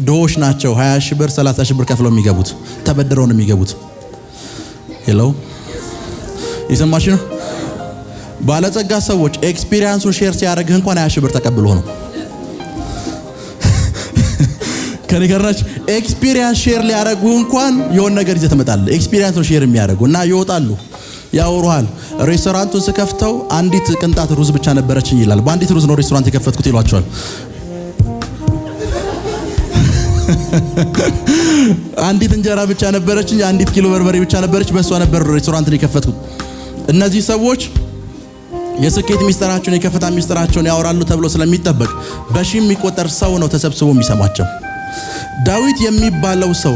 ድሆች ናቸው 20 ሺህ ብር 30 ሺህ ብር ከፍለው የሚገቡት ተበድረው ነው የሚገቡት። ሄሎ ይሰማሽ ነው። ባለጸጋ ሰዎች ኤክስፒሪየንሱን ሼር ሲያደርግ እንኳን 20 ሺህ ብር ተቀብሎ ነው። ከነገራች ኤክስፒሪየንስ ሼር ሊያደርጉ እንኳን የሆነ ነገር ይዘህ ትመጣለህ። ኤክስፒሪየንሱን ሼር የሚያደርጉ እና ይወጣሉ ያወሩሃል። ሬስቶራንቱን ስከፍተው አንዲት ቅንጣት ሩዝ ብቻ ነበረችኝ ይላል። በአንዲት ሩዝ ነው ሬስቶራንት የከፈትኩት ይሏቸዋል። አንዲት እንጀራ ብቻ ነበረችኝ፣ አንዲት ኪሎ በርበሬ ብቻ ነበረች፣ በሷ ነበር ሬስቶራንት የከፈትኩት። እነዚህ ሰዎች የስኬት ሚስጥራቸውን የከፍታ ሚስጥራቸውን ያወራሉ ተብሎ ስለሚጠበቅ በሺህ የሚቆጠር ሰው ነው ተሰብስቦ የሚሰማቸው። ዳዊት የሚባለው ሰው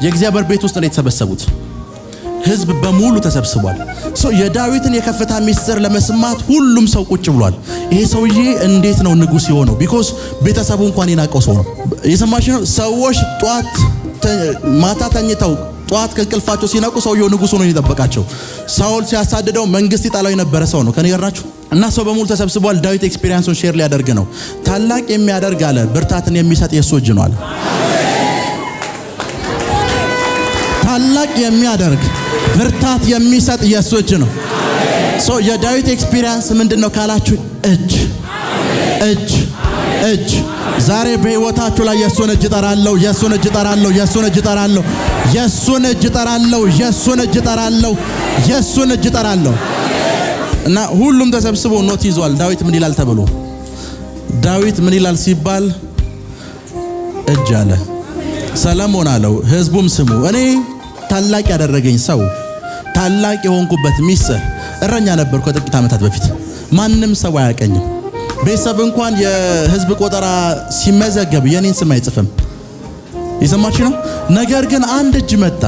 የእግዚአብሔር ቤት ውስጥ ነው የተሰበሰቡት። ህዝብ በሙሉ ተሰብስቧል። የዳዊትን የከፍታ ሚስጥር ለመስማት ሁሉም ሰው ቁጭ ብሏል። ይሄ ሰውዬ እንዴት ነው ንጉስ የሆነው? ቢኮዝ ቤተሰቡ እንኳን ይናቀው ሰው ነው። የሰማሽ ነው። ሰዎች ጧት ማታ ተኝተው ጧት ከእንቅልፋቸው ሲነቁ ሰውየው ንጉስ ሆኖ ይጠበቃቸው። ሳኦል ሲያሳድደው መንግስት ይጣላው የነበረ ሰው ነው። ከነገራችሁ እና ሰው በሙሉ ተሰብስቧል። ዳዊት ኤክስፒሪየንሱን ሼር ሊያደርግ ነው። ታላቅ የሚያደርግ አለ ብርታትን የሚሰጥ የሱ እጅ ነው አለ። ታላቅ የሚያደርግ ብርታት የሚሰጥ የሱ እጅ ነው። የዳዊት ኤክስፒሪየንስ ምንድነው ካላችሁ እጅ ዛሬ በህይወታችሁ ላይ የሱን እጅ ጠራለሁ፣ የሱን እጅ ጠራለሁ፣ የሱን እጅ ጠራለሁ፣ የሱን እጅ ጠራለሁ፣ የሱን እጅ ጠራለሁ፣ የሱን እጅ ጠራለሁ። እና ሁሉም ተሰብስቦ ኖት ይዟል። ዳዊት ምን ይላል ተብሎ ዳዊት ምን ይላል ሲባል እጅ አለ። ሰለሞን አለው ህዝቡም ስሙ፣ እኔ ታላቅ ያደረገኝ ሰው ታላቅ የሆንኩበት ሚስጥር እረኛ ነበርኩ ከጥቂት ዓመታት በፊት። ማንም ሰው አያቀኝም። ቤተሰብ እንኳን የህዝብ ቆጠራ ሲመዘገብ የኔን ስም አይጽፍም። ይሰማችሁ ነው። ነገር ግን አንድ እጅ መጣ።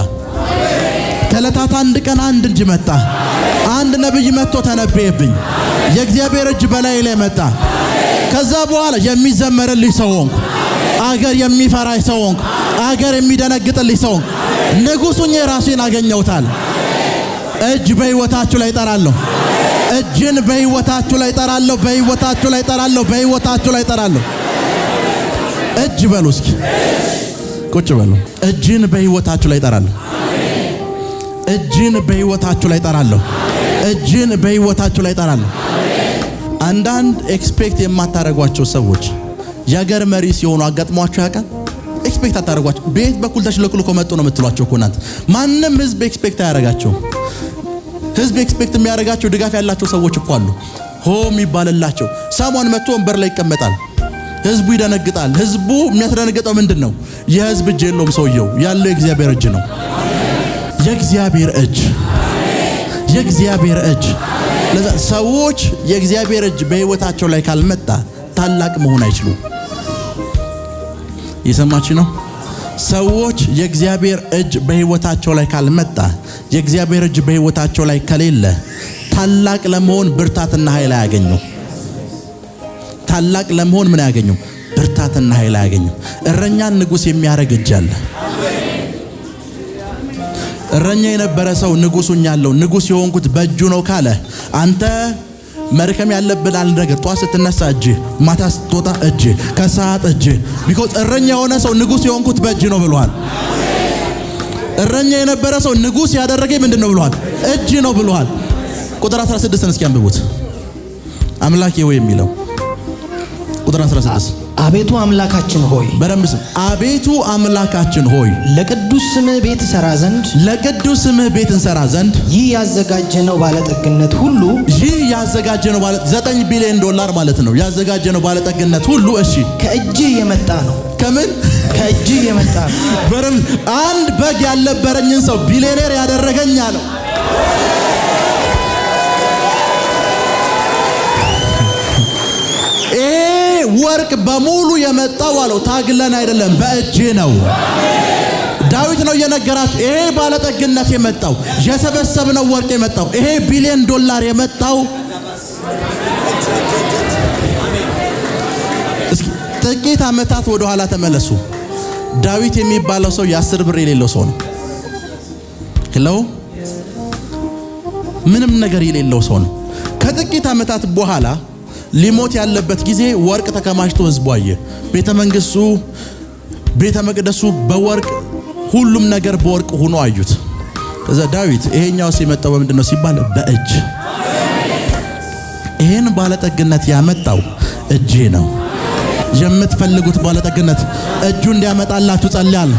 ከዕለታት አንድ ቀን አንድ እጅ መጣ። አንድ ነብይ መጥቶ ተነበየብኝ። የእግዚአብሔር እጅ በላይ ላይ መጣ። ከዛ በኋላ የሚዘመርልኝ ሰው ሆንኩ። አገር የሚፈራኝ ሰው ሆንኩ። አገር የሚደነግጥልኝ ሰው ሆንኩ። ንጉሱኝ ራሴን አገኘውታል። እጅ በህይወታችሁ ላይ ጠራለሁ። እጅን በህይወታችሁ ላይ ጠራለሁ። በህይወታችሁ ላይ ጠራለሁ። በህይወታችሁ ላይ ጠራለሁ። እጅ በሉ እስኪ ቁጭ በሉ። እጅን በህይወታችሁ ላይ ጠራለሁ። እጅን በህይወታችሁ ላይ ጠራለሁ። እጅን በህይወታችሁ ላይ ጠራለሁ። አንዳንድ ኤክስፔክት የማታረጓቸው ሰዎች የሀገር መሪ ሲሆኑ አጋጥሟችሁ ያውቃል? ኤክስፔክት አታረጓቸው። ቤት በኩል ተሽለክልኮ መጥቶ ነው የምትሏቸው እኮ እናንተ። ማንም ህዝብ ኤክስፔክት አያረጋቸው። ህዝብ ኤክስፔክት የሚያረጋቸው ድጋፍ ያላቸው ሰዎች እኮ አሉ። ሆም ይባልላቸው። ሳሙን መጥቶ ወንበር ላይ ይቀመጣል። ህዝቡ ይደነግጣል። ህዝቡ የሚያስደነግጠው ምንድነው? የህዝብ እጅ የለውም። ሰውየው ያለው የእግዚአብሔር እጅ ነው። የእግዚአብሔር እጅ፣ የእግዚአብሔር እጅ። ለዛ ሰዎች የእግዚአብሔር እጅ በህይወታቸው ላይ ካልመጣ ታላቅ መሆን አይችሉም። ይሰማችሁ ነው። ሰዎች የእግዚአብሔር እጅ በህይወታቸው ላይ ካልመጣ፣ የእግዚአብሔር እጅ በህይወታቸው ላይ ከሌለ ታላቅ ለመሆን ብርታትና ኃይል አያገኙ። ታላቅ ለመሆን ምን አያገኙ? ብርታትና ኃይል አያገኙ። እረኛን ንጉስ የሚያረግ እጅ አለ። እረኛ የነበረ ሰው ንጉሱኛለሁ፣ ንጉስ የሆንኩት በእጁ ነው ካለ አንተ መርከም ያለብን አንድ ነገር ጧት ስትነሳ እጅ፣ ማታ ስትወጣ እጅ፣ ከሰዓት እጅ። ቢኮዝ እረኛ የሆነ ሰው ንጉስ የሆንኩት በእጅ ነው ብሏል። እረኛ የነበረ ሰው ንጉስ ያደረገኝ ምንድነው ብሏል? እጅ ነው ብሏል። ቁጥር 16 እስኪ አንብቡት። አምላኬ ሆይ የሚለው ቁጥር 16 አቤቱ አምላካችን ሆይ በደምብ ስም። አቤቱ አምላካችን ሆይ ለቅዱስ ስምህ ቤት እንሰራ ዘንድ ለቅዱስ ስምህ ቤት እንሰራ ዘንድ ይህ ያዘጋጀነው ባለጠግነት ሁሉ ይህ ያዘጋጀነው $9 ቢሊዮን ማለት ነው። ያዘጋጀነው ባለጠግነት ሁሉ እሺ ከእጅህ የመጣ ነው። ከምን? ከእጅህ የመጣ ነው። በረም አንድ በግ ያልነበረኝን ሰው ቢሊዮኔር ያደረገኝ አለው። ወርቅ በሙሉ የመጣው አለው ታግለን አይደለም በእጄ ነው። ዳዊት ነው የነገራችሁ። ይሄ ባለጠግነት የመጣው የሰበሰብነው ወርቅ የመጣው ይሄ $1 ቢሊዮን የመጣው እስኪ ጥቂት ዓመታት ወደ ኋላ ተመለሱ። ዳዊት የሚባለው ሰው የ10 ብር የሌለው ሰው ነው። ሄሎ ምንም ነገር የሌለው ሰው ነው። ከጥቂት ዓመታት በኋላ ሊሞት ያለበት ጊዜ ወርቅ ተከማችቶ ህዝቡ አየ። ቤተ መንግስቱ ቤተ መቅደሱ በወርቅ ሁሉም ነገር በወርቅ ሆኖ አዩት። ከዛ ዳዊት ይሄኛው ሲመጣው በምንድን ነው ሲባል በእጅ ይሄን ባለጠግነት ያመጣው እጄ ነው። የምትፈልጉት ባለጠግነት እጁ እንዲያመጣላችሁ ጸልያለሁ።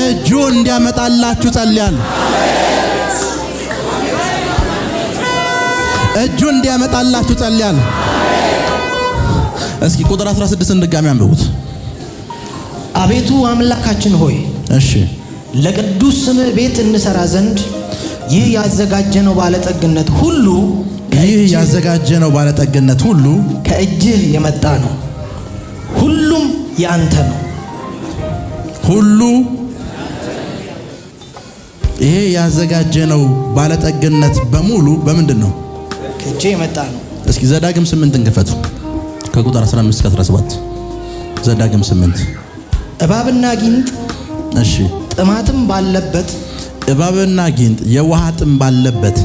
እጁ እንዲያመጣላችሁ ጸልያለሁ። እጁ እንዲያመጣላችሁ ጸልያለሁ። እስኪ ቁጥር 16 ድጋሚ አንብቡት። አቤቱ አምላካችን ሆይ እሺ ለቅዱስ ስምህ ቤት እንሰራ ዘንድ ይህ ያዘጋጀነው ባለጠግነት ሁሉ ከእጅህ የመጣ ነው። ሁሉም ያንተ ነው። ሁሉ ይሄ ያዘጋጀነው ባለጠግነት በሙሉ በምንድን ነው? ከእጅህ የመጣ ነው። እስኪ ዘዳግም 8 እንክፈቱ ከቁጥር 15 እስከ 17 ዘዳግም 8 እባብና ጊንጥ እሺ ጥማትም ባለበት እባብና ጊንጥ የውሃ ጥም ባለበት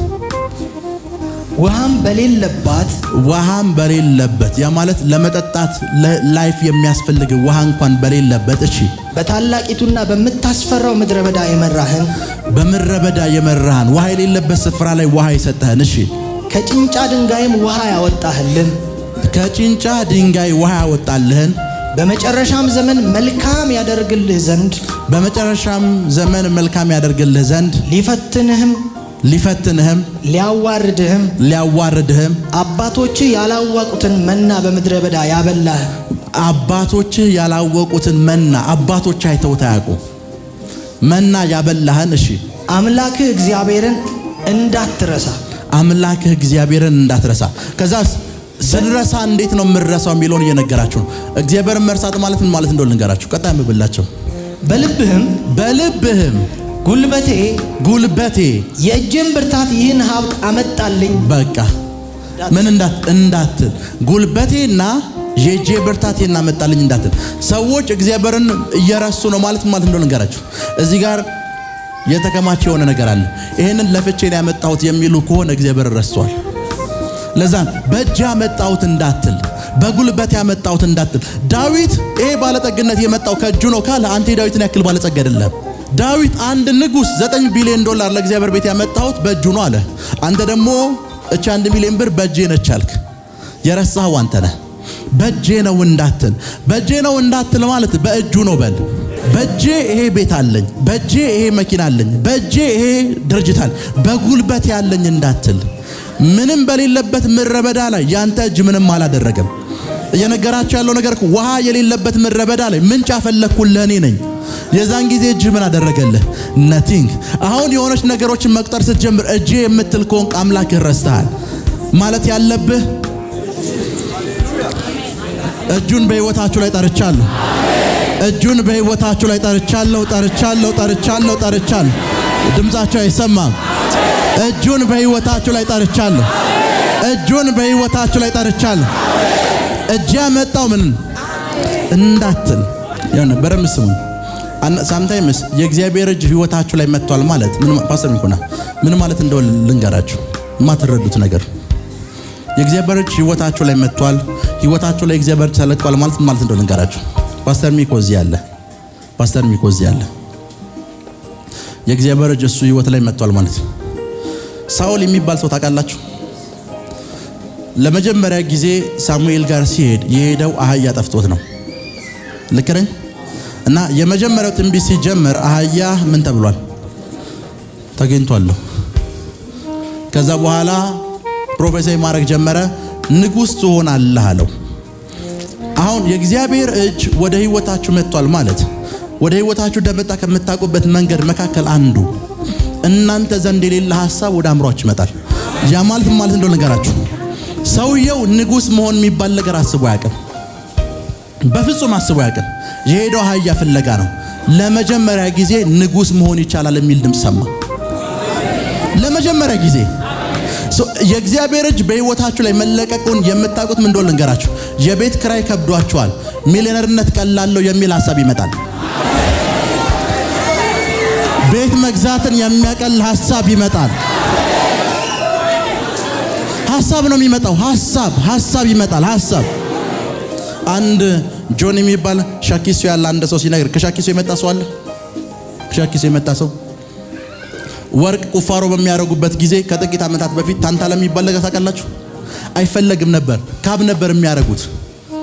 ውሃም በሌለበት ያ ማለት ለመጠጣት ላይፍ የሚያስፈልግ ውሃ እንኳን በሌለበት እሺ በታላቂቱና በምታስፈራው ምድረ በዳ የመራህን ውሃ የሌለበት ስፍራ ላይ ውሃ የሰጠህን እሺ ከጭንጫ ድንጋይም ውሃ ያወጣልህን በመጨረሻም ዘመን መልካም ያደርግልህ ዘንድ ሊፈትንህም ሊያዋርድህም አባቶችህ ያላወቁትን መና በምድረ በዳ ያበላህ አባቶች አይተውት አያውቁ መና ያበላህን እሺ አምላክህ እግዚአብሔርን እንዳትረሳ ከዛስ ስንረሳ እንዴት ነው የምንረሳው የሚለውን እየነገራችሁ ነው። እግዚአብሔርን መርሳት ማለት ምን ማለት እንደሆነ ልንገራችሁ። ቀጣይ አንብብላችሁ። በልብህም ጉልበቴ የእጄን ብርታት ይህን ሀብት አመጣልኝ። በቃ ምን እንዳትል ጉልበቴና የእጄ ብርታት ይህን አመጣልኝ እንዳትል። ሰዎች እግዚአብሔርን እየረሱ ነው ማለት ምን ማለት እንደሆነ ልንገራችሁ። እዚህ ጋር የተከማቸ የሆነ ነገር አለ። ይሄንን ለፍቼ ነው ያመጣሁት የሚሉ ከሆነ እግዚአብሔር ረስቷል። ለዛ በእጅ ያመጣሁት እንዳትል፣ በጉልበት ያመጣሁት እንዳትል። ዳዊት ይሄ ባለጠግነት የመጣው ከእጁ ነው ካለ አንተ የዳዊትን ያክል ባለጸጋ አይደለም። ዳዊት አንድ ንጉስ $9 ቢሊዮን ለእግዚአብሔር ቤት ያመጣሁት በእጁ ነው አለ። አንተ ደግሞ እቺ 1 ሚሊዮን ብር በእጄ ነች አልክ። የረሳኸው አንተ ነህ። በእጄ ነው እንዳትል ማለት በእጁ ነው በል። በእጄ ይሄ ቤት አለኝ፣ በእጄ ይሄ መኪና አለኝ፣ በእጄ ይሄ ድርጅት አለ፣ በጉልበት ያለኝ እንዳትል። ምንም በሌለበት ምድረ በዳ ላይ ያንተ እጅ ምንም አላደረገም። እየነገራችሁ ያለው ነገር ውሃ የሌለበት ምድረ በዳ ላይ ምንጭ አፈለኩልህ እኔ ነኝ። የዛን ጊዜ እጅ ምን አደረገልህ? ነቲንግ። አሁን የሆነች ነገሮችን መቁጠር ስትጀምር እጄ የምትል ከሆንክ አምላክህ ረስተሃል ማለት ያለብህ። እጁን በህይወታችሁ ላይ ጠርቻለሁ። እጁን በህይወታችሁ ላይ ጠርቻለሁ። ድምጻችሁ አይሰማም። እጁን በህይወታችሁ ላይ ጠርቻለሁ። እጅ ያመጣው ምን እንዳትል ያነ በረምስሙ ሳምታይምስ የእግዚአብሔር እጅ ህይወታችሁ ላይ መጥቷል ማለት ምን ፓስተር ሚኮና ምን ማለት እንደው ልንገራችሁ የማትረዱት ነገር። የእግዚአብሔር እጅ ህይወታችሁ ላይ መጥቷል፣ ህይወታችሁ ላይ እግዚአብሔር ተለቋል ማለት ምን ማለት እንደው ልንገራችሁ። ፓስተር ሚኮ እዚህ ያለ የእግዚአብሔር እጅ እሱ ህይወት ላይ መጥቷል ማለት። ሳኦል የሚባል ሰው ታውቃላችሁ? ለመጀመሪያ ጊዜ ሳሙኤል ጋር ሲሄድ የሄደው አህያ ጠፍቶት ነው። ልክ ነኝ? እና የመጀመሪያው ትንቢት ሲጀመር አህያ ምን ተብሏል? ተገኝቷል። ከዛ በኋላ ፕሮፌሰር ማድረግ ጀመረ። ንጉስ ትሆናለህ አለው። አሁን የእግዚአብሔር እጅ ወደ ህይወታችሁ መጥቷል ማለት ወደ ህይወታችሁ እንደመጣ ከምታውቁበት መንገድ መካከል አንዱ እናንተ ዘንድ የሌለ ሐሳብ ወደ አእምሮአችሁ ይመጣል። ያ ማለት እንደሆነ ነገራችሁ። ሰውየው ንጉስ መሆን የሚባል ነገር አስቦ አያውቅም። በፍጹም አስቦ አያውቅም። የሄደው አህያ ፍለጋ ነው። ለመጀመሪያ ጊዜ ንጉስ መሆን ይቻላል የሚል ድምጽ ሰማ። ለመጀመሪያ ጊዜ የእግዚአብሔር እጅ በህይወታችሁ ላይ መለቀቁን የምታውቁት ምን እንደሆነ ልንገራችሁ። የቤት ክራይ ከብዷችኋል፣ ሚሊዮነርነት ቀላለው የሚል ሐሳብ ይመጣል። ቤት መግዛትን የሚያቀል ሐሳብ ይመጣል። ሐሳብ ነው የሚመጣው። ሐሳብ ይመጣል። አንድ ጆን የሚባል ሻኪሶ ያለ አንድ ሰው ሲነግር ከሻኪሶ የመጣ ሰው አለ። ከሻኪሶ የመጣ ሰው ወርቅ ቁፋሮ በሚያደርጉበት ጊዜ ከጥቂት ዓመታት በፊት ታንታለም የሚባል ነገር ታውቃላችሁ? አይፈለግም ነበር፣ ካብ ነበር የሚያደርጉት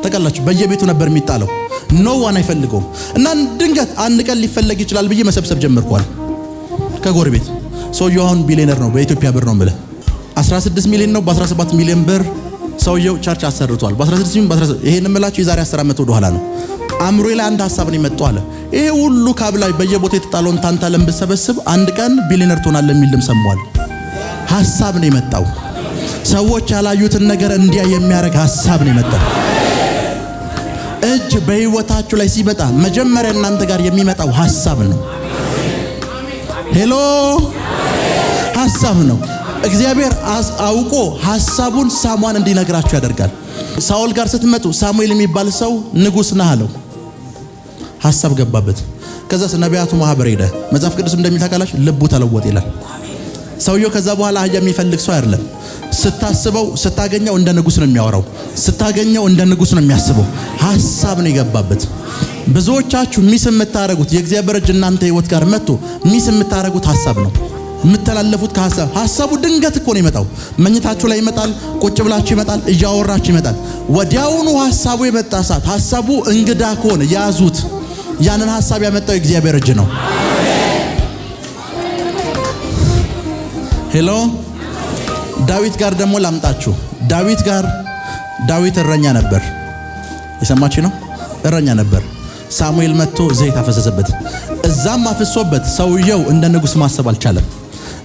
ታውቃላችሁ? በየቤቱ ነበር የሚጣለው። ኖ ዋን አይፈልገውም። እና ድንገት አንድ ቀን ሊፈለግ ይችላል ብዬ መሰብሰብ ጀመርኳል ከጎረቤት። ሰውየው አሁን ቢሊየነር ነው፣ በኢትዮጵያ ብር ነው የምልህ 16 ሚሊዮን ነው። በ17 ሚሊዮን ብር ሰውየው ቸርች አሰርቷል። በ16 ሚሊዮን በ16 ይሄን እምላችሁ የዛሬ 10 ዓመት ወደ ኋላ ነው። አእምሮዬ ላይ አንድ ሐሳብ ነው የመጣው አለ። ይሄ ሁሉ ካብ ላይ በየቦታው የተጣለውን ታንታለም ብሰበስብ አንድ ቀን ቢሊየነር ትሆናለህ የሚል ድምፅ ሰማዋል። ሐሳብ ነው የመጣው። ሰዎች ያላዩትን ነገር እንዲያ የሚያደርግ ሐሳብ ነው የመጣው። እጅ በህይወታችሁ ላይ ሲመጣ መጀመሪያ እናንተ ጋር የሚመጣው ሐሳብ ነው። ሄሎ ሐሳብ ነው። እግዚአብሔር አውቆ ሐሳቡን ሳሙኤል እንዲነግራችሁ ያደርጋል። ሳኦል ጋር ስትመጡ ሳሙኤል የሚባል ሰው ንጉስ ነህ አለው። ሐሳብ ገባበት። ከዛስ ነቢያቱ ማህበር ሄደ። መጽሐፍ ቅዱስ እንደሚታካላችሁ ልቡ ተለወጠ ይላል። ሰውየው ከዛ በኋላ አህያ የሚፈልግ ሰው አይደለም። ስታስበው ስታገኘው እንደ ንጉስ ነው የሚያወራው። ስታገኘው እንደ ንጉስ ነው የሚያስበው። ሐሳብ ነው የገባበት። ብዙዎቻችሁ ሚስ የምታረጉት የእግዚአብሔር እጅ እናንተ ህይወት ጋር መጥቶ ሚስ የምታረጉት ሐሳብ ነው። የምትተላለፉት ከሐሳብ ሐሳቡ ድንገት እኮ ነው ይመጣው። መኝታችሁ ላይ ይመጣል፣ ቁጭ ብላችሁ ይመጣል፣ እያወራችሁ ይመጣል። ወዲያውኑ ሐሳቡ የመጣ ሰዓት ሐሳቡ እንግዳ ከሆነ ያዙት። ያንን ሐሳብ ያመጣው የእግዚአብሔር እጅ ነው። ሄሎ ዳዊት ጋር ደግሞ ላምጣችሁ። ዳዊት እረኛ ነበር። የሰማችሁ ነው? እረኛ ነበር። ሳሙኤል መጥቶ ዘይት አፈሰሰበት። እዛም አፍሶበት ሰውየው እንደ ንጉስ ማሰብ አልቻለም።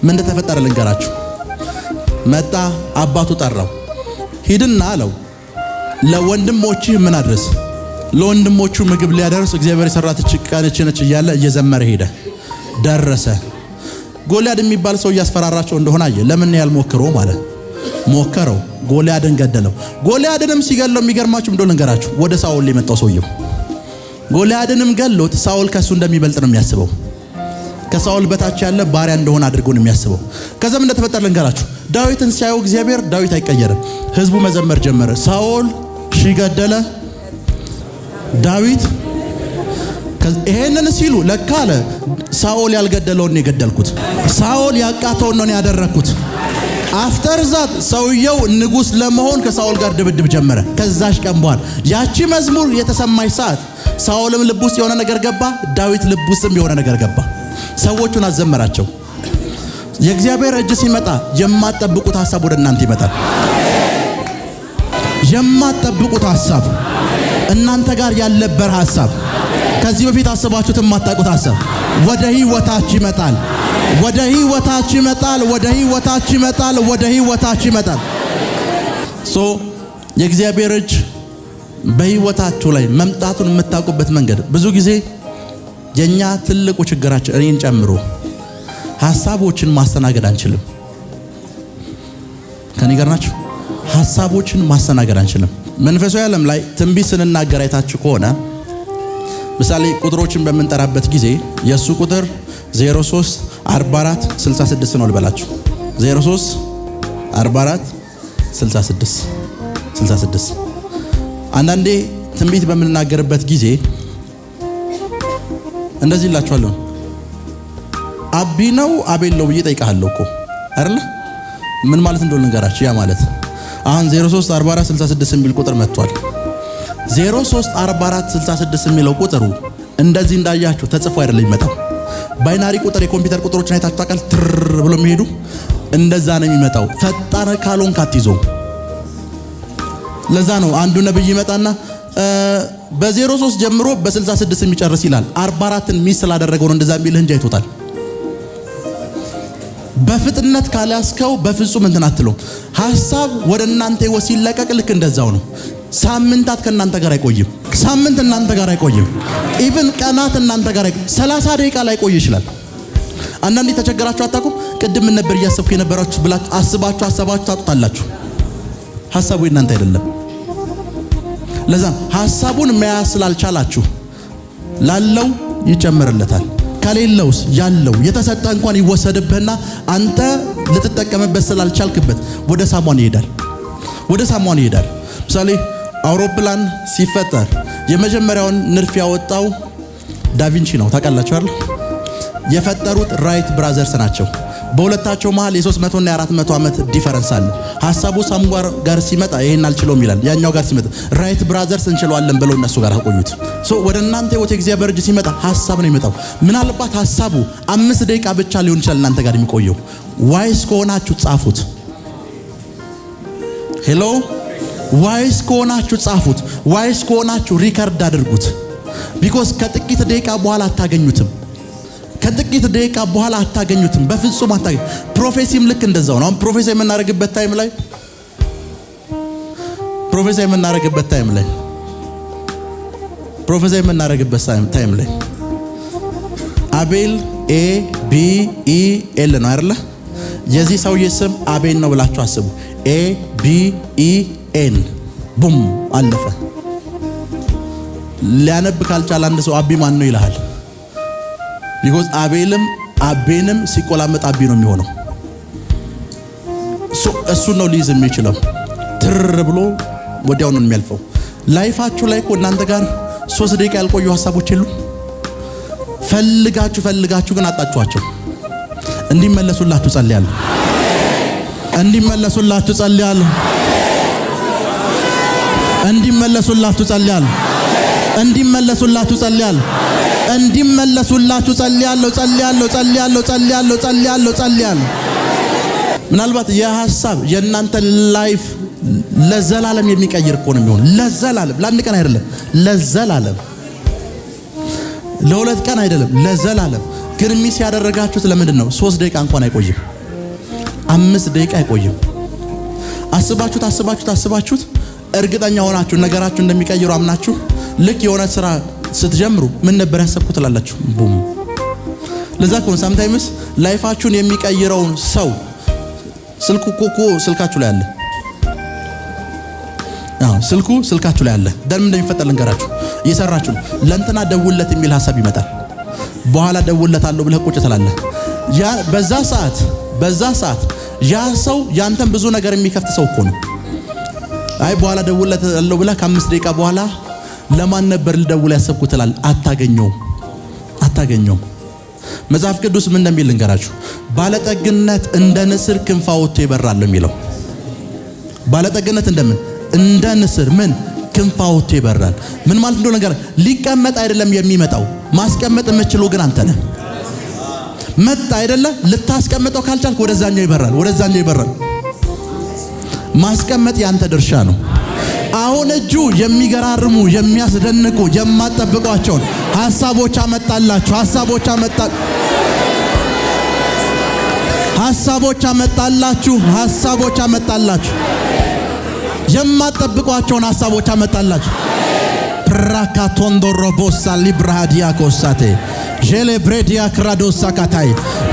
ምን እንደተፈጠረ ልንገራችሁ። መጣ፣ አባቱ ጠራው። ሂድና አለው ለወንድሞችህ ምን አድርስ? ለወንድሞቹ ምግብ ሊያደርስ እግዚአብሔር የሰራት ጭቃነች እያለ እየዘመረ ሄደ። ደረሰ። ጎልያድ የሚባል ሰው እያስፈራራቸው እንደሆነ አየ። ለምን ያልሞክረው ማለት ሞከረው። ጎልያድን ገደለው። ጎልያድንም ሲገለው የሚገርማችሁ እንደሆነ ልንገራችሁ። ወደ ሳኦል የመጣው ሰውየው ጎልያድንም ገሎት ሳኦል ከሱ እንደሚበልጥ ነው የሚያስበው። ከሳኦል በታች ያለ ባሪያ እንደሆነ አድርጎ ነው የሚያስበው። ከዛም እንደተፈጠረ ልንገራችሁ። ዳዊትን ሲያዩ እግዚአብሔር ዳዊት አይቀየርም። ህዝቡ መዘመር ጀመረ። ሳኦል ሺህ ገደለ፣ ዳዊት ይሄንን ሲሉ ለካ አለ ሳኦል ያልገደለውን ነው የገደልኩት። ሳኦል ያቃተውን ነው ያደረኩት። አፍተር ዛት ሰውየው ንጉስ ለመሆን ከሳኦል ጋር ድብድብ ጀመረ። ከዛሽ ቀን በኋላ ያቺ መዝሙር የተሰማች ሰዓት ሳኦልም ልብ ውስጥ የሆነ ነገር ገባ፣ ዳዊት ልብ ውስጥም የሆነ ነገር ገባ። ሰዎቹን አዘመራቸው። የእግዚአብሔር እጅ ሲመጣ የማትጠብቁት ሐሳብ ወደ እናንተ ይመጣል። የማትጠብቁት ሐሳብ እናንተ ጋር ያልነበረ ሐሳብ፣ ከዚህ በፊት አስባችሁት የማታውቁት ሐሳብ ወደ ህይወታችሁ ይመጣል። ወደ ህይወታችሁ ይመጣል። ወደ ህይወታችሁ ይመጣል። ወደ ህይወታችሁ ይመጣል። የእግዚአብሔር እጅ በህይወታችሁ ላይ መምጣቱን የምታውቁበት መንገድ ብዙ ጊዜ የኛ ትልቁ ችግራችን እኔን ጨምሮ ሐሳቦችን ማስተናገድ አንችልም። ከኔ ጋር ናችሁ? ሐሳቦችን ማስተናገድ አንችልም። መንፈሳዊ ዓለም ላይ ትንቢት ስንናገር አይታችሁ ከሆነ ምሳሌ ቁጥሮችን በምንጠራበት ጊዜ የሱ ቁጥር 03 44 66 ነው ልበላችሁ። 03 44 66 አንዳንዴ ትንቢት በምንናገርበት ጊዜ እንደዚህ እላችኋለሁ። አቢ ነው አቤል ነው ብዬ ጠይቃለሁ እኮ አይደል? ምን ማለት እንደሆነ ልንገራችሁ። ያ ማለት አሁን 03 44 66 የሚል ቁጥር መጥቷል። 03 44 66 የሚለው ቁጥሩ እንደዚህ እንዳያችሁ ተጽፎ አይደለም የሚመጣው። ባይናሪ ቁጥር የኮምፒውተር ቁጥሮችን አይታችሁ ታውቃል? ትር ብሎ የሚሄዱ እንደዛ ነው የሚመጣው። ፈጣን ካልሆንክ አትይዘው። ለዛ ነው አንዱ ነብይ ይመጣና በ03 ጀምሮ በ66 የሚጨርስ ይላል። 44ን ሚስ ስላደረገው ነው እንደዛ የሚልህ እንጂ አይቶታል። በፍጥነት ካላስከው በፍጹም እንትን አትለው። ሐሳብ ወደ እናንተ ህይወት ሲለቀቅ ልክ እንደዛው ነው። ሳምንታት ከእናንተ ጋር አይቆይም። ሳምንት እናንተ ጋር አይቆይም። ኢቭን ቀናት እናንተ ጋር 30 ደቂቃ ላይ ቆይ ይችላል። አንዳንዴ ተቸገራችሁ አታውቁም? ቅድም ምን ነበር እያሰብኩ የነበራችሁ ብላችሁ አስባችሁ ታጡታላችሁ። ሐሳቡ እናንተ አይደለም። ለዛ ሐሳቡን መያዝ ስላልቻላችሁ ላለው ይጨምርለታል፣ ከሌለውስ ያለው የተሰጠ እንኳን ይወሰድብህና አንተ ልትጠቀምበት ስላልቻልክበት ወደ ሳሟን ይሄዳል። ምሳሌ አውሮፕላን ሲፈጠር የመጀመሪያውን ንድፍ ያወጣው ዳቪንቺ ነው። ታውቃላችሁ አይደል? የፈጠሩት ራይት ብራዘርስ ናቸው። በሁለታቸው መሃል የ300 እና የ400 ዓመት ዲፈረንስ አለ። ሐሳቡ ሳምጓር ጋር ሲመጣ ይሄን አልችለውም ይላል። ያኛው ጋር ሲመጣ ራይት ብራዘርስ እንችለዋለን ብለው እነሱ ጋር አቆዩት። ወደ እናንተ ህይወት የእግዚአብሔር እጅ ሲመጣ ሐሳብ ነው የሚመጣው። ምናልባት ሐሳቡ 5 ደቂቃ ብቻ ሊሆን ይችላል እናንተ ጋር የሚቆየው። ዋይስ ከሆናችሁ ጻፉት። ሄሎ ዋይስ ከሆናችሁ ጻፉት። ዋይስ ከሆናችሁ ሪከርድ አድርጉት። ቢኮዝ ከጥቂት ደቂቃ በኋላ አታገኙትም። ከጥቂት ደቂቃ በኋላ አታገኙትም። በፍጹም አታገኙ። ፕሮፌሲም ልክ እንደዛው ነው። ፕሮፌሲ የምናደርግበት ታይም ላይ አቤል ABEL ነው አይደለ? የዚህ ሰውዬ ስም አቤል ነው ብላችሁ አስቡ። ABEN ቡም አለፈ። ሊያነብ ካልቻለ አንድ ሰው አቢ ማን ነው ይልሃል። ቢኮዝ አቤንም ሲቆላመጥ አቢ ነው የሚሆነው። እሱ ነው ሊይዝ የሚችለው። ትር ብሎ ወዲያው ነው የሚያልፈው። ላይፋችሁ ላይ እኮ እናንተ ጋር 3 ደቂቃ ያልቆዩ ሐሳቦች የሉ። ፈልጋችሁ ግን አጣችኋቸው። እንዲመለሱላችሁ ጸልያለሁ። እንዲመለሱላችሁ ጸልያለሁ። ምናልባት የሐሳብ የእናንተ ላይፍ ለዘላለም የሚቀይር እኮ ነው የሚሆን። ለዘላለም ለአንድ ቀን አይደለም፣ ለዘላለም ለ2 ቀን አይደለም፣ ለዘላለም። ግን ሚስ ያደረጋችሁት ለምንድን ነው? 3 ደቂቃ እንኳን አይቆይም፣ 5 ደቂቃ አይቆይም። አስባችሁት እርግጠኛ ሆናችሁ ነገራችሁ እንደሚቀይሩ አምናችሁ ልክ የሆነ ስራ ስትጀምሩ ምን ነበር ያሰብኩት ትላላችሁ። ቡም። ለዛ ኮን ሳምታይምስ ላይፋችሁን የሚቀይረውን ሰው ስልካችሁ ላይ አለ። ስልካችሁ ላይ አለ። ደም እንደሚፈጠር ልንገራችሁ። እየሰራችሁ ለእንትና ደውለት የሚል ሐሳብ ይመጣል። በኋላ ደውለታለሁ ብለህ ቁጭ ትላለህ። ያ በዛ ሰዓት ያ ሰው ያንተን ብዙ ነገር የሚከፍት ሰው እኮ ነው። አይ በኋላ ደውለታለሁ ብለህ ከ5 ደቂቃ በኋላ ለማን ነበር ልደውል ያሰብኩት ትላለህ። አታገኘውም። መጽሐፍ ቅዱስ ምን እንደሚል ልንገራችሁ። ባለጠግነት እንደ ንስር ክንፍ አውጥቶ ይበራል የሚለው። ባለጠግነት እንደ ንስር ክንፍ አውጥቶ ይበራል። ምን ማለት እንደሆነ ነገር ሊቀመጥ አይደለም የሚመጣው። ማስቀመጥ የምትችለው ግን አንተ ነህ። መጣ አይደለ? ልታስቀምጠው ካልቻልክ ወደዛኛው ይበራል። ማስቀመጥ ያንተ ድርሻ ነው። አሁን እጁ የሚገራርሙ የሚያስደንቁ የማትጠብቋቸውን ሐሳቦች አመጣላችሁ። የማትጠብቋቸውን ሐሳቦች አመጣላችሁ። ፕራካቶንዶሮቦሳ ሊብራሃዲያ ኮሳቴ ጄሌብሬዲያ ክራዶሳ ካታይ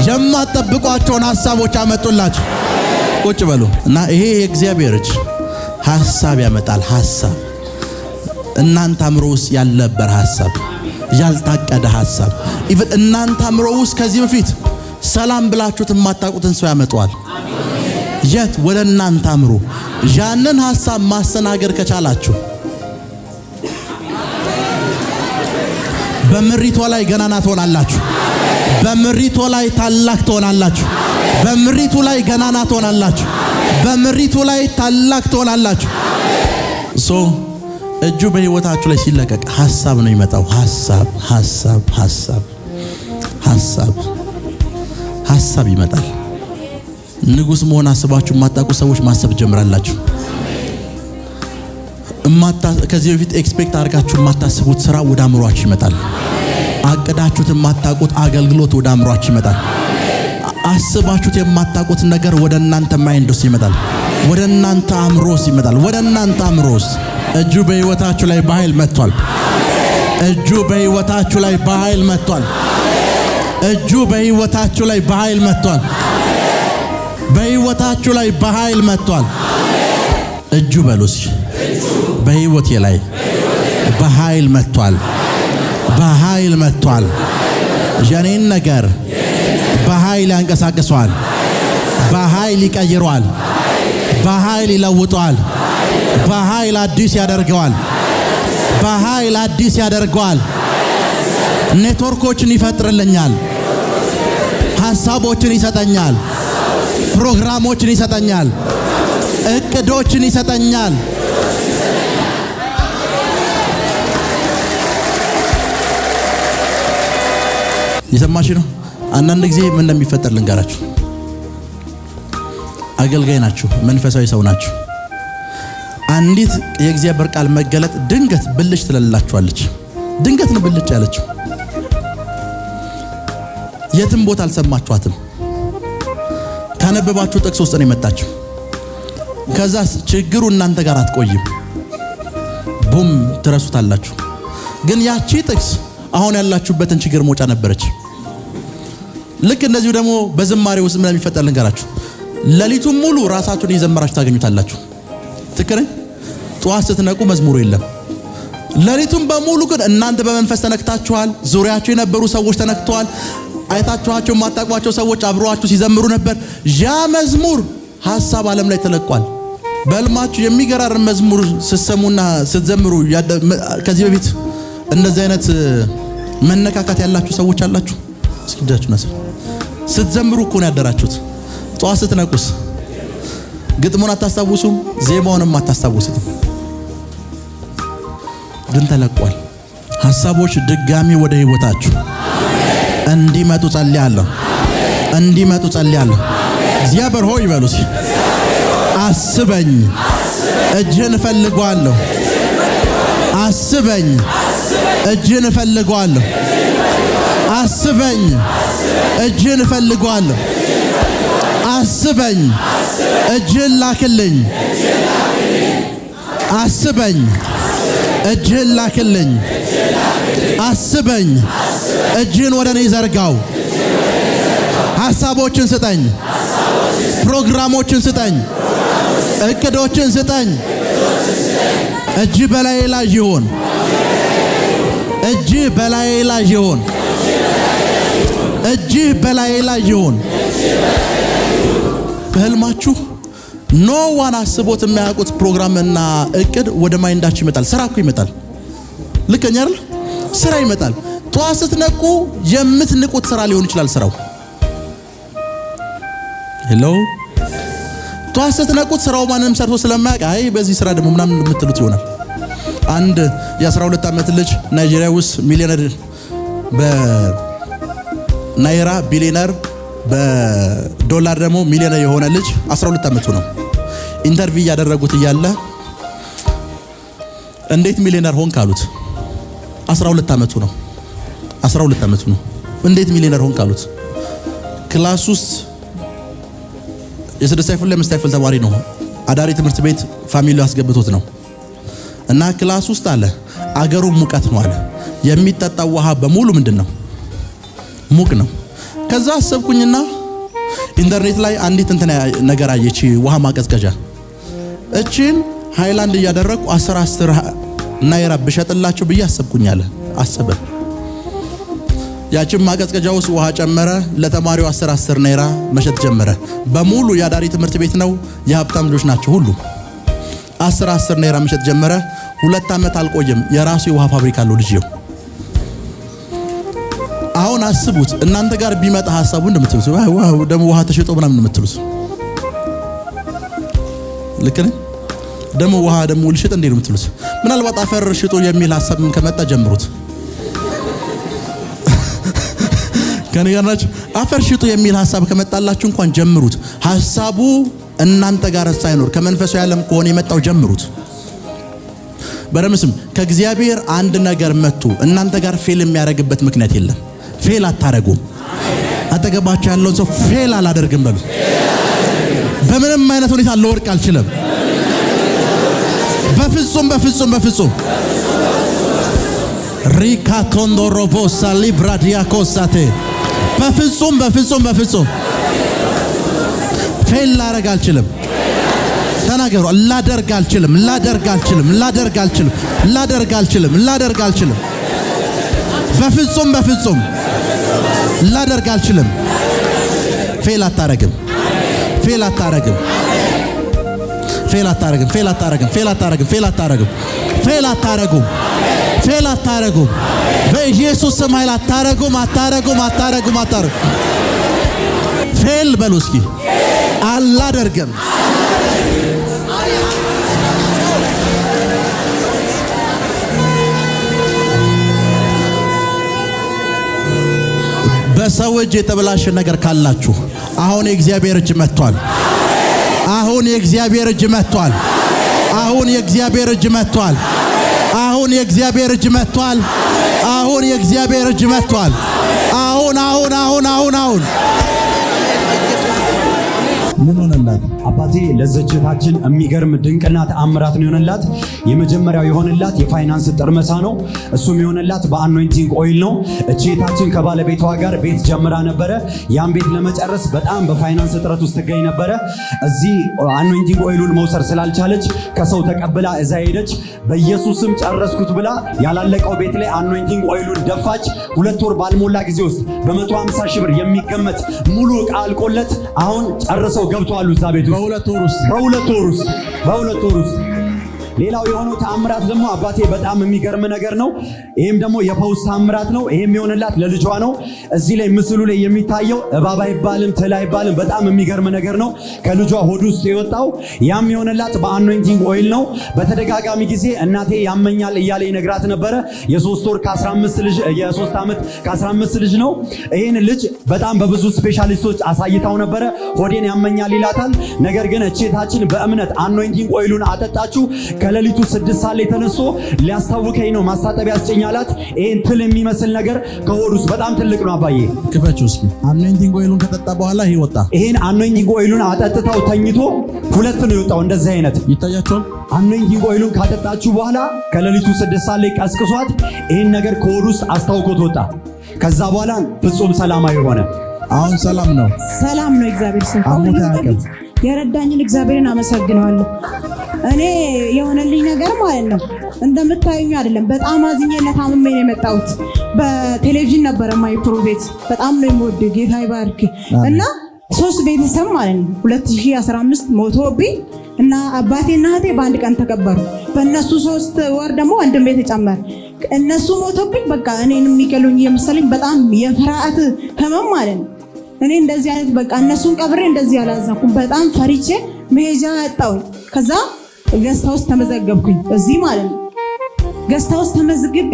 የማትጠብቋቸውን ሐሳቦች አመጡላችሁ። ቁጭ በሉ እና ይሄ የእግዚአብሔር እጅ ሐሳብ ያመጣል። ሐሳብ እናንተ አእምሮ ውስጥ ያልነበር ሐሳብ፣ ያልታቀደ ሐሳብ ኢቭን እናንተ አእምሮ ውስጥ ከዚህ በፊት ሰላም ብላችሁት የማታውቁትን ሰው ያመጣዋል። የት? ወደ እናንተ አእምሮ። ያንን ሐሳብ ማስተናገድ ከቻላችሁ በምሪቶ ላይ ገናና ትሆናላችሁ። በምሪቶ ላይ ታላቅ ትሆናላችሁ። በምሪቱ ላይ ገናና ትሆናላችሁ። በምሪቱ ላይ ታላቅ ትሆናላችሁ። እጁ በህይወታችሁ ላይ ሲለቀቅ ሐሳብ ነው የሚመጣው። ሐሳብ ይመጣል። ንጉስ መሆን አስባችሁ የማታውቁ ሰዎች ማሰብ ጀምራላችሁ። ከዚህ በፊት ኤክስፔክት አድርጋችሁ የማታስቡት ስራ ወደ አእምሮአችሁ ይመጣል። አቅዳችሁት የማታውቁት አገልግሎት ወደ አእምሮአችሁ ይመጣል። አስባችሁት የማታውቁት ነገር ወደ እናንተ ማይንድ ውስጥ ይመጣል። ወደ እናንተ አእምሮ ውስጥ ይመጣል። እጁ በህይወታችሁ ላይ በኃይል መጥቷል። እጁ በህይወታችሁ ላይ በኃይል መጥቷል። እጁ በሉስ በህይወቴ ላይ በኃይል መጥቷል። የኔን ነገር በኃይል ያንቀሳቅሰዋል። በኃይል ይቀይረዋል። በኃይል ይለውጠዋል። በኃይል አዲስ ያደርገዋል። በኃይል አዲስ ያደርገዋል። ኔትወርኮችን ይፈጥርልኛል። ሐሳቦችን ይሰጠኛል። ፕሮግራሞችን ይሰጠኛል። እቅዶችን ይሰጠኛል። የሰማሽ ነው። አንዳንድ ጊዜ ምን እንደሚፈጠር ልንገራችሁ። አገልጋይ ናችሁ፣ መንፈሳዊ ሰው ናችሁ። አንዲት የእግዚአብሔር ቃል መገለጥ ድንገት ብልጭ ትለላችኋለች። ድንገት ነው ብልጭ ያለችው። የትም ቦታ አልሰማችኋትም። ካነበባችሁ ጥቅስ ውስጥ ነው የመጣችው። ከዛስ ችግሩ እናንተ ጋር አትቆይም። ቡም ትረሱታላችሁ። ግን ያቺ ጥቅስ አሁን ያላችሁበትን ችግር መውጫ ነበረች። ልክ እንደዚሁ ደግሞ በዝማሬ ውስጥ ምን እንደሚፈጠር ልንገራችሁ። ሌሊቱን ሙሉ ራሳችሁን እየዘመራችሁ ታገኙታላችሁ። ትክክል። ጠዋት ስትነቁ መዝሙሩ የለም። ሌሊቱን በሙሉ ግን እናንተ በመንፈስ ተነክታችኋል። ዙሪያችሁ የነበሩ ሰዎች ተነክተዋል። አይታችኋቸው የማታውቋቸው ሰዎች አብረዋችሁ ሲዘምሩ ነበር። ያ መዝሙር ሐሳብ ዓለም ላይ ተለቋል። በልማችሁ የሚገራርም መዝሙር ስትሰሙና ስትዘምሩ ከዚህ በፊት እንደዚህ አይነት መነካካት ያላችሁ ሰዎች አላችሁ? እስኪ እጃችሁን አስሩ። ስትዘምሩ እኮ ነው ያደራችሁት። ጠዋት ስትነቁስ ግጥሙን አታስታውሱም፣ ዜማውንም አታስታውሱትም። ግን ተለቋል። ሐሳቦች ድጋሚ ወደ ህይወታችሁ እንዲመጡ ጸልያለሁ። እንዲመጡ ጸልያለሁ። እግዚአብሔር ሆይ ይበሉስ። አስበኝ፣ እጅህን እፈልገዋለሁ። አስበኝ፣ እጅህን እፈልገዋለሁ። አስበኝ፣ እጅህን እፈልገዋለሁ። አስበኝ፣ እጅህን ላክልኝ። አስበኝ፣ እጅህን ላክልኝ። አስበኝ፣ እጅህን ወደ እኔ ዘርጋው። ሐሳቦችን ስጠኝ፣ ፕሮግራሞችን ስጠኝ፣ እቅዶችን ስጠኝ። እጅ በላይ ላይ ይሁን። እጅ በላይ ላይ ይሁን። እጅ በላይ ላይ ይሁን። በህልማችሁ ኖ ዋን አስቦት የሚያውቁት ፕሮግራምና እቅድ ወደ ማይንዳችሁ ይመጣል። ስራ እኮ ይመጣል። ልከኛ አይደል? ስራ ይመጣል። ጠዋት ስትነቁ የምትንቁት ስራ ሊሆን ይችላል ስራው። ሄሎ፣ ጠዋት ስትነቁት ስራው ማንንም ሰርቶ ስለማያውቅ አይ በዚህ ስራ ደግሞ ምናምን የምትሉት ይሆናል። አንድ የ12 ዓመት ልጅ ናይጄሪያ ውስጥ ሚሊዮነር፣ በናይራ ቢሊዮነር፣ በዶላር ደግሞ ሚሊዮነር የሆነ ልጅ 12 ዓመቱ ነው። ኢንተርቪው ያደረጉት እያለ እንዴት ሚሊዮነር ሆንክ አሉት። 12 ዓመቱ ነው። 12 ዓመቱ ነው። እንዴት ሚሊዮነር ሆንክ አሉት። ክላስ ውስጥ የ6 አይፍል ለ5 አይፍል ተማሪ ነው። አዳሪ ትምህርት ቤት ፋሚሊው አስገብቶት ነው። እና ክላስ ውስጥ አለ አገሩ ሙቀት ነው አለ። የሚጠጣው ውሃ በሙሉ ምንድነው? ሙቅ ነው። ከዛ አሰብኩኝና ኢንተርኔት ላይ አንዲት ነገር አየች፣ ውሃ ማቀዝቀዣ። እቺን ሃይላንድ እያደረኩ 10 ናይራ ብሸጥላችሁ ብዬ አሰብኩኝ አለ። አሰበ። ያችን ማቀዝቀዣ ውስጥ ውሃ ጨመረ። ለተማሪው 10 ናይራ መሸጥ ጀመረ። በሙሉ የአዳሪ ትምህርት ቤት ነው፣ የሀብታም ልጆች ናቸው ሁሉ። 10 ናይራ መሸጥ ጀመረ። 2 ዓመት አልቆየም የራሱ የውሃ ፋብሪካ አለው ልጅየው። አሁን አስቡት እናንተ ጋር ቢመጣ ሐሳቡ እንደምትሉት ዋው ደሞ ውሃ ተሽጦ ምናምን እንደምትሉት ልክ ነኝ። ደሞ ውሃ ደሞ ልሽጥ እንዴ ነው የምትሉት? ምናልባት አፈር ሽጦ የሚል ሐሳብ ከመጣ ጀምሩት። ከኔ ጋር ናችሁ? አፈር ሽጦ የሚል ሐሳብ ከመጣላችሁ እንኳን ጀምሩት። ሐሳቡ እናንተ ጋር ሳይኖር ከመንፈሳዊ ዓለም ከሆነ የመጣው ጀምሩት። በረምስም ከእግዚአብሔር አንድ ነገር መጥቶ እናንተ ጋር ፌል የሚያደርግበት ምክንያት የለም። ፌል አታረጉም። አጠገባችሁ ያለውን ሰው ፌል አላደርግም በሉ። በምንም አይነት ሁኔታ ልወርቅ አልችልም። በፍጹም በፍጹም በፍጹም። ሪካቶንዶ ሮቦሳ ሊብራዲያ ኮሳቴ በፍጹም በፍጹም በፍጹም ፌል ላደርግ አልችልም። ተናገሩ። ላደርግ አልችልም። ላደርግ አልችልም። ላደርግ አልችልም። ላደርግ አልችልም። ላደርግ አልችልም። በፍጹም በፍጹም ላደርግ አልችልም። ፌል አታረግም። ፌል አታረግም። ፌል አታረግም። ፌል አታረግም። ፌል አታረግም። ፌል አታረግም። ፌል አታረጉም። ፌል አታረጉም። በኢየሱስ ስም ኃይል አታረጉም። አታረጉም። አታረጉም። አታረጉም። ፌል በሉ እስኪ። አላደርግም። በሰው እጅ የተበላሸ ነገር ካላችሁ አሁን የእግዚአብሔር እጅ መጥቷል። አሁን የእግዚአብሔር እጅ መጥቷል። አሁን የእግዚአብሔር እጅ መጥቷል። አሁን የእግዚአብሔር እጅ መጥቷል። አሁን የእግዚአብሔር እጅ መጥቷል። አሁን ምን ሆነላት? አባቴ ለዘጀታችን የሚገርም ድንቅና ተአምራት ነው የሆነላት። የመጀመሪያው የሆነላት የፋይናንስ ጥርመሳ ነው። እሱም የሆነላት በአኖይንቲንግ ኦይል ነው። እቼታችን ከባለቤቷ ጋር ቤት ጀምራ ነበረ። ያን ቤት ለመጨረስ በጣም በፋይናንስ እጥረት ውስጥ ትገኝ ነበረ። እዚህ አኖይንቲንግ ኦይሉን መውሰድ ስላልቻለች ከሰው ተቀብላ እዛ ሄደች። በኢየሱስም ጨረስኩት ብላ ያላለቀው ቤት ላይ አኖይንቲንግ ኦይሉን ደፋች። 2 ወር ባልሞላ ጊዜ ውስጥ በ150 ሺህ ብር የሚገመት ሙሉ ዕቃ አልቆለት አሁን ጨርሰው ገብተዋል እዛ ቤት ውስጥ በሁለት ወር ውስጥ። ሌላው የሆነው ተአምራት ደግሞ አባቴ በጣም የሚገርም ነገር ነው። ይሄም ደግሞ የፈውስ ተአምራት ነው። ይሄም የሆነላት ለልጇ ነው። እዚህ ላይ ምስሉ ላይ የሚታየው እባብ አይባልም፣ ትል አይባልም። በጣም የሚገርም ነገር ነው ከልጇ ሆድ ውስጥ የወጣው። ያም የሆነላት በአኖይንቲንግ ኦይል ነው። በተደጋጋሚ ጊዜ እናቴ ያመኛል እያለ ይነግራት ነበረ። የ3 ዓመት ከ15 ልጅ ነው። ይህን ልጅ በጣም በብዙ ስፔሻሊስቶች አሳይታው ነበረ። ሆዴን ያመኛል ይላታል። ነገር ግን እቼታችን በእምነት አኖይንቲንግ ኦይሉን አጠጣችሁ። ከሌሊቱ 6 ሰዓት ላይ ተነስቶ ሊያስታውከኝ ነው ማሳጠቢያ ያስጨኛላት። ይሄን ትል የሚመስል ነገር ከሆድ ውስጥ በጣም ትልቅ ነው። አባዬ ክፈችው እስኪ። አኖይንቲንግ ኦይሉን ከጠጣ በኋላ ይሄ ወጣ። ይሄን አኖይንቲንግ ኦይሉን አጠጥታው ተኝቶ 2 ነው የወጣው። እንደዚህ አይነት ይታያችኋል። አኖይንቲንግ ኦይሉን ካጠጣችሁ በኋላ ከሌሊቱ 6 ሰዓት ላይ ቀስቅሷት ይሄን ነገር ከሆድ ውስጥ አስታውኮት ወጣ። ከዛ በኋላ ፍጹም ሰላማዊ ሆነ። አሁን ሰላም ነው። ሰላም ነው። እግዚአብሔር ይመስገን። የረዳኝን እግዚአብሔርን አመሰግነዋለሁ። እኔ የሆነልኝ ነገር ማለት ነው እንደምታዩኝ አይደለም። በጣም አዝኜለት አምሜ ነው የመጣሁት። በቴሌቪዥን ነበረ ማይ ፕሮፌት በጣም ነው የምወድ ጌታ ይባርክ። እና 3 ቤተሰብ ማለት ነው 2015 ሞቶብኝ እና አባቴና እህቴ በአንድ ቀን ተቀበሩ። በእነሱ 3 ወር ደግሞ ወንድሜ ተጨመረ። እነሱ ሞቶብኝ በቃ እኔን የሚገሉኝ የመሰለኝ በጣም የፍርሃት ህመም ማለት ነው። እኔ እንደዚህ አይነት በቃ እነሱን ቀብሬ እንደዚህ አላዘንኩም። በጣም ፈሪቼ መሄጃ አጣሁኝ። ከዛ ገስት ሃውስ ተመዘገብኩኝ እዚህ ማለት ነው። ገስት ሃውስ ተመዝግቤ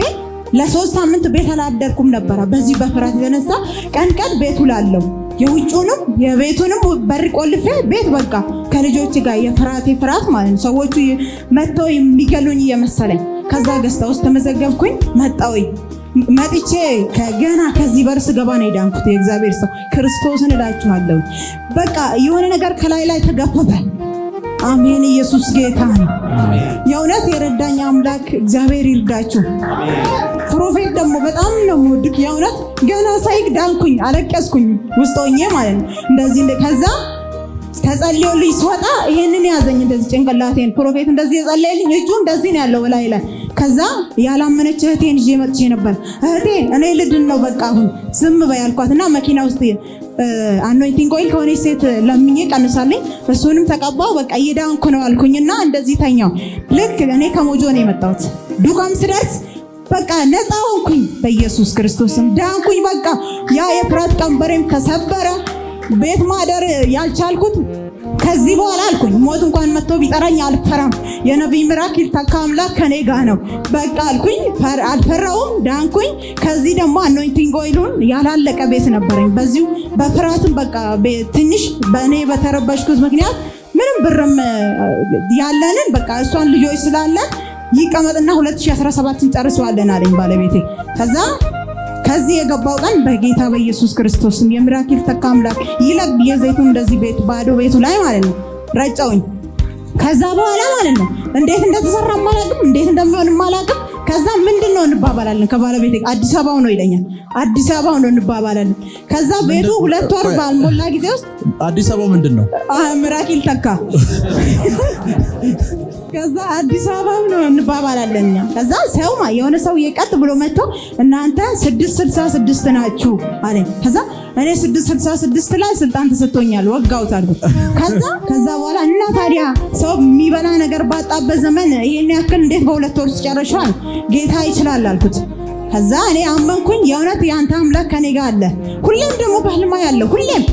ለ3 ሳምንት ቤት አላደርኩም ነበረ። በዚህ በፍርሃት የተነሳ ቀን ቤቱ ላለው የውጭውንም የቤቱንም በር ቆልፌ ቤት በቃ ከልጆች ጋር ፍርሃት ማለት ነው። ሰዎቹ መጥተው የሚገሉኝ እየመሰለኝ ከዛ ገስት ሃውስ ተመዘገብኩኝ። መጣሁኝ። መጥቼ ከገና ከዚህ በር ስገባ ነው የዳንኩት። የእግዚአብሔር ሰው ክርስቶስን እላችኋለሁ በቃ የሆነ ነገር ከላይ ተገፈፈ። አሜን። ኢየሱስ ጌታ ነው። የእውነት የረዳኝ አምላክ እግዚአብሔር ይርዳችሁ። ፕሮፌት ደግሞ በጣም ነው የምወድቅ። የእውነት ገና ሳይክ ዳንኩኝ፣ አለቀስኩኝ ውስጥ ሆኜ ማለት ነው። እንደዚህ ከዛ ተጸልዮልኝ ስወጣ ይሄንን ያዘኝ እንደዚህ ጭንቅላቴን። ፕሮፌት እንደዚህ የጸለየልኝ እጁ እንደዚህ ነው ያለው ላይ። ከዛ ያላመነች እህቴን ይዤ መጥቼ ነበር። እህቴ እኔ ልድን ነው በቃ አሁን ዝም በይ አልኳትና መኪና ውስጥ አኖይንቲንግ ኦይል ከሆነ ሴት ለምኜ ቀንሳለኝ። እሱንም ተቀባው። በቃ እየዳንኩ ነው አልኩኝና እንደዚህ ተኛው። ልክ እኔ ከሞጆ ነው የመጣሁት። ዱካም ስደርስ በቃ ነፃ ሆንኩኝ። በኢየሱስ ክርስቶስም ዳንኩኝ። በቃ ያ የፍርሃት ቀንበሬም ተሰበረ። ቤት ማደር ያልቻልኩት ከዚህ በኋላ አልኩኝ ሞት እንኳን መጥቶ ቢጠራኝ አልፈራም። የነቢይ ሚራክል ተካ አምላክ ከኔ ጋር ነው በቃ አልኩኝ። አልፈራውም፣ ዳንኩኝ። ከዚህ ደግሞ አኖይንቲንግ ኦይሉን ያላለቀ ቤት ነበረኝ። በዚሁ በፍርሃትም በቃ ትንሽ በእኔ በተረበሽኩት ምክንያት ምንም ብርም ያለንን በቃ እሷን ልጆች ስላለን ይቀመጥና 2017 እንጨርሰዋለን አለኝ ባለቤቴ። ከዚህ የገባው ቀን በጌታ በኢየሱስ ክርስቶስም የሚራክል ተካ አምላክ ይለቅ የዘይቱን እንደዚህ ቤት ባዶ ቤቱ ላይ ማለት ነው ረጨውኝ። ከዛ በኋላ ማለት ነው እንዴት እንደተሰራ ማላቅም እንዴት እንደሚሆን ማላቅም። ከዛ ምንድነው እንባባላለን ከባለቤቴ አዲስ አበባው ነው ይለኛል። አዲስ አበባው ነው እንባባላለን። ከዛ ቤቱ 2 ወር ባልሞላ ጊዜ ውስጥ አዲስ አበባው ምንድነው? ሚራክል ተካ ከዛ አዲስ አበባ ነው እንባባላለን እኛ። ከዛ ሰው የሆነ ሰው የቀጥ ብሎ መጥቶ እናንተ 666 ናችሁ አለ። ከዛ እኔ 666 ላይ ስልጣን ተሰጥቶኛል ወጋውት አልኩት። ከዛ በኋላ እና ታዲያ ሰው የሚበላ ነገር ባጣበት ዘመን ይሄን ያክል እንዴት በሁለት ወር ጨርሻል? ጌታ ይችላል አልኩት። ከዛ እኔ አመንኩኝ። የእውነት ያንተ አምላክ ከኔ ጋር አለ። ሁሌም ደግሞ በህልማ ያለው ሁሌም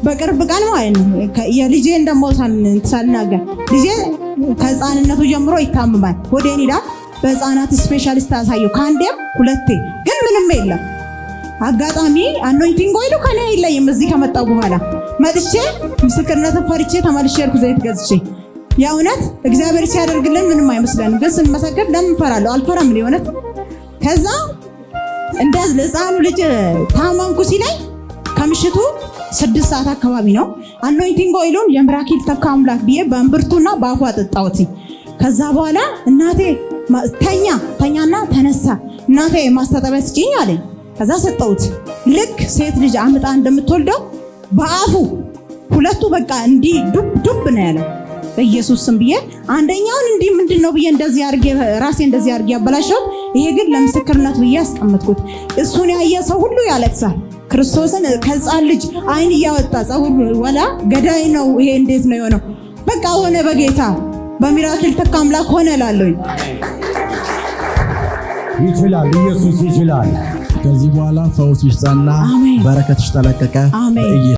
በቅርብ ቀን ማለት ነው የልጄን ደግሞ ሳልናገር ልጄ ከህፃንነቱ ጀምሮ ይታመማል። ወዴን ይላል በህፃናት ስፔሻሊስት አሳየው ከአንዴም ሁለቴ ግን ምንም የለም። አጋጣሚ አኖይንቲንግ ኦይሉ ከኔ የለኝም። እዚህ ከመጣው በኋላ መጥቼ ምስክርነትን ፈርቼ ተመልሼ እርኩ ዘይት ገዝቼ የእውነት እግዚአብሔር ሲያደርግልን ምንም አይመስለንም። ግን ስንመሰክር ለምን እፈራለሁ? አልፈራም የእውነት። ከዛ እንደዚህ ህፃኑ ልጅ ታመምኩ ሲለኝ ከምሽቱ 6 ሰዓት አካባቢ ነው። አኖይንቲንግ ኦይሉን የምራኪል ተካ አምላክ ብዬ በእምብርቱና በአፏ አጠጣሁት። ከዛ በኋላ እናቴ ተኛና ተነሳ እናቴ ማስታጠቢያ ስጪኝ አለኝ። ከዛ ሰጠሁት። ልክ ሴት ልጅ አምጣ እንደምትወልደው በአፉ ሁለቱ በቃ እንዲህ ዱብ ነው ያለው። በኢየሱስ ስም ብዬ አንደኛውን እንዲህ ምንድነው ብዬ እንደዚህ አርጌ ራሴ እንደዚህ አርጌ ያበላሸው። ይሄ ግን ለምስክርነት ብዬ አስቀምጥኩት። እሱን ያየ ሰው ሁሉ ያለቅሳል። ክርስቶስን ከሕፃን ልጅ አይን እያወጣ ጸጉር ወላ ገዳይ ነው ይሄ እንዴት ነው የሆነው? በቃ ሆነ በጌታ በሚራክል ተካ አምላክ ሆነ እላለሁ። ይችላል፣ ኢየሱስ ይችላል። ከዚህ በኋላ ፈውስሽ ጸና፣ በረከትሽ ተለቀቀ።